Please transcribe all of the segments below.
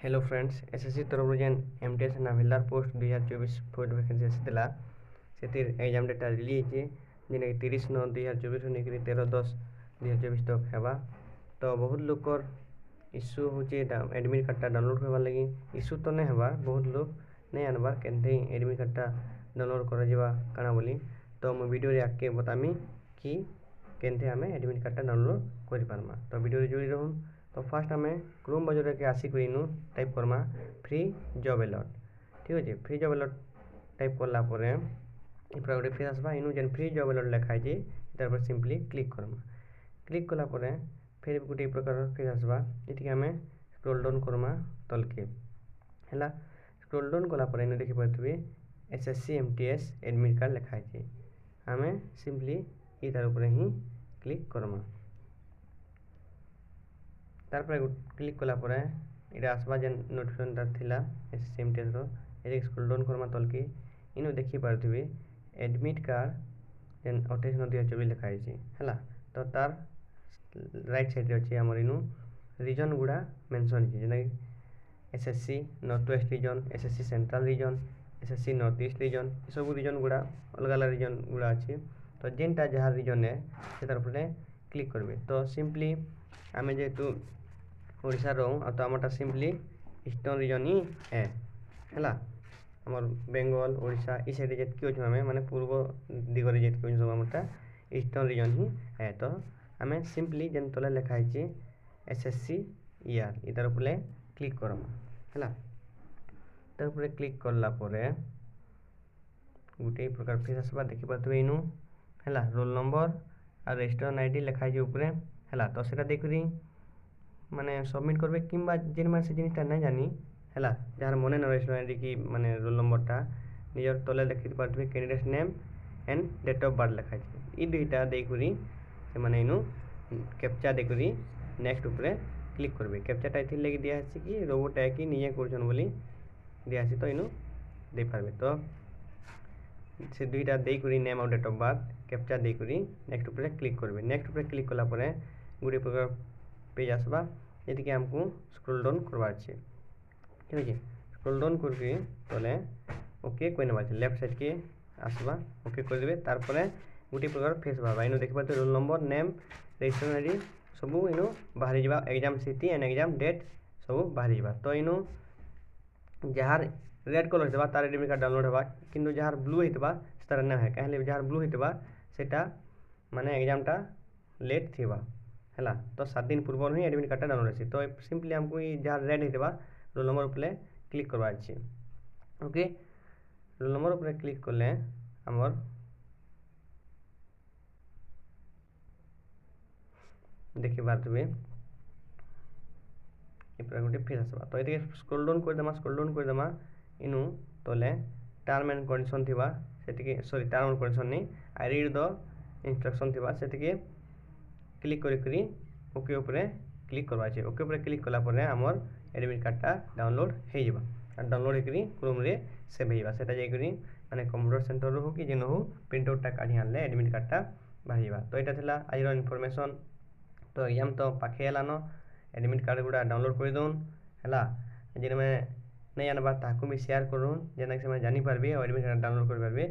Hello friends SSC तरफ जेन MTS नाभिलार post 2024 fourth vacancy आसीला से एग्जाम डेटा रिलीज जेने 30/9/2024 निकरी 13/10/2024 तक हेबा। तो बहुत लोकर इश्यू होचे एडमिट कार्ड डाउनलोड करवा लगी इश्यू तो नहीं हेबा, बहुत लोग नहीं आनबार केनते एडमिट कार्ड डाउनलोड कर जावा काना बोली। तो मु वीडियो रे आके बतामी कि केनते हमें एडमिट कार्ड डाउनलोड कर पारमा। तो वीडियो रे जुड़ी रहूं। तो फास्ट आम क्रोम ब्राउजर के आसिक टाइप करमा फ्री जॉब अलर्ट। ठीक अच्छे, फ्री जॉब अलर्ट टाइप कलापर गोटे फेस आसवा इनू जेन फ्री जॉब अलर्ट लिखाई तार सिंपली क्लिक करमा। क्लिक कलापर फिर गोटे प्रकार फेस आसवा ये आम स्क्रॉल डाउन करमा तलके है। स्क्रॉल डाउन कलापर इन देखी पारे एसएससी एमटीएस एडमिट कार्ड लिखाई आम सिंपली ये तार ऊपर ही क्लिक करमा। तारपर क्लिक कलापर यहाँ आसवा जेन नोटिफिकेशन थिला एसएससी एमटीएस ये स्क्रॉल डाउन करमा तलके इनु देखी पारे एडमिट कार्ड जेन 28/9/2024 लिखाई है। तो तार राइट साइड अच्छे आमर इनु रीजन गुड़ा मेंशन है SSC north west region, SSC central region, SSC north east region, सब रीजन गुड़ा अलग अलग रीजन गुड़ा अच्छे। तो जेनटा जहाँ रीजन है से तार क्लिक करेंगे। तो सिंपली आम जेहेतु ओडिशा रहूँ तो आमटा सिंपली ईस्टर्न रीजन ही है आमर बेंगल ओडिशा ई साइड जितकी अच्छे आम माने पूर्व दिगरे जितकी सब आमटा ईस्टर्न रीजन ही है। तो आम सिंपली जेन तले लिखाई एसएससी ईआर इतार ऊपर क्लिक करमा है। तार ऊपर क्लिक कलापर गोटे प्रकार फेस आसवा देखी पारे इनू है रोल नंबर और रजिस्ट्रेशन आईडी लिखाई ऊपर है। तो सेटा देखरी माने सबमिट करबे किंबा जेन माने से जिनिसटा नहीं जानी है जार मन न रजिस्ट्रेशन आईडी की माने रोल नंबरटा निजर तले देखी पारे candidate name and date of birth लिखाई ये दुईटा देखी से माने इनू कैप्चा देखी नेक्स्ट ऊपर क्लिक करबे। कैप्चाटा ये लगे दिया कि रोबोट है कि निजे करछन बोली दिया तो इनू दे पारबे। तो से दुईटा देखी नेम और डेट ऑफ बर्थ कैप्चा देखी नेक्स्ट ऊपर क्लिक करबे। नेक्स्ट ऊपर क्लिक कलापर गोटे प्रकार पेज आसवा ये आमको स्क्रॉल डाउन करवार है। ठीक है, स्क्रॉल डाउन करके तले ओके कोई ना लेफ्ट साइड के आसवा ओके कर देबे। तारपरे गोटे प्रकार फेस बाबा इनु देखि पाते roll number name registration ID सब इनु बाहरी जावा exam city and exam date सब बाहरी जावा। तो इनु जहाँ रेड कलर होता तार एडमिट कार्ड डाउनलोड होगा किंतु जहाँ ब्लू होता तार ना है कहीं जहाँ ब्लू होता सेटा माने एग्जामटा लेट थी है। तो 7 दिन पूर्व ही एडमिट कार्ड डाउनलोड है। तो सिंपली हमको जहाँ रेड होता रोल नंबर ऊपर क्लिक करवा ओके। रोल नंबर ऊपर क्लिक करले आमर देखी पारे गोटे फेस आसवा। तो ये स्क्रॉल डाउन करदेमा इनु तले टर्म एंड कंडीशन थी से सॉरी टर्म एंड कंडीशन नहीं आई रीड द इंस्ट्रक्शन थी से क्लिक करी ओके ऊपर क्लिक करवा ओके ऊपर क्लिक कलापर आमर एडमिट कार्डटा डाउनलोड हो डाउनलोड होकर क्रोम रे सेव होगा से जाकरी माने कंप्यूटर सेंटर हो कि जेन हो प्रिंट आउटा काढ़ी आनले एडमिट कार्डटा बाहरी जावा। तो यहाँ था आज इनफॉरमेशन। तो एग्जाम तो पाखे आलान एडमिट कार्ड गुड़ा डाउनलोड कर दौन है जेन में नहीं आनबार ताकू भी शेयर करूँ जेना कि से जानी पारबे और एडमिट कार्ड डाउनलोड कर पारबे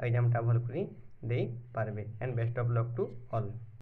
एग्जामटा भल कर दे पारबे and best of luck to all.